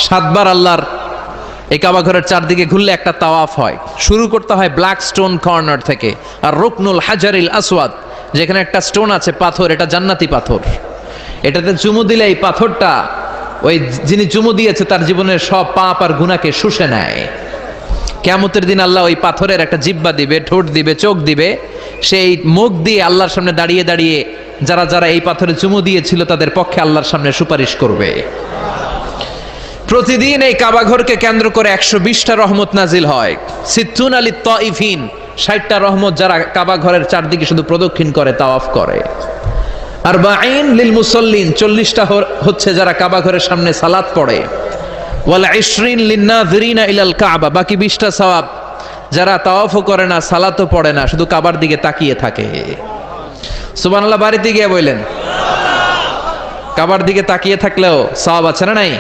সাতবার আল্লাহর এই কাবা ঘরের চারদিকে ঘুরলে একটা তাওয়াফ হয়। শুরু করতে হয় ব্ল্যাক স্টোন কর্নার থেকে, আর রুকনুল হাজারিল আসওয়াদ, যেখানে একটা স্টোন আছে পাথর, এটা জান্নাতি পাথর। এটাতে চুমু দিলে এই পাথরটা ওই যিনি চুমু দিয়েছে তার জীবনের সব পাপ আর গুনাহকে শুষে নেয়। কিয়ামতের দিন আল্লাহ ওই পাথরের একটা জিহ্বা দিবে, ঠোঁট দিবে, চোখ দিবে, সেই মুখ দিয়ে আল্লাহর সামনে দাঁড়িয়ে দাঁড়িয়ে যারা যারা এই পাথরে চুমু দিয়েছিল তাদের পক্ষে আল্লাহর সামনে সুপারিশ করবে। প্রতিদিন এই কাবা ঘরকে কেন্দ্র করে 120টা রহমত নাজিল হয়। সিত্তুন আলী তাইফিন, 60টা রহমত যারা কাবা ঘরের চারদিকে শুধু প্রদক্ষিণ করে, তাওয়াফ করে। আর বাঈন লিল মুসাল্লিন, 40টা হচ্ছে যারা কাবা ঘরের সামনে সালাত পড়ে। ওয়াল 20 লিন্নাযিরিনা ইলাল কাবা, বাকি 20টা সওয়াব যারা তাওয়াফও করে না, সালাতও পড়ে না, শুধু কাবার দিকে তাকিয়ে থাকে। সুবহানাল্লাহ, বাড়িতে গিয়ে বললেন কাবার দিকে তাকিয়ে থাকলেও সওয়াব আছে না নাই?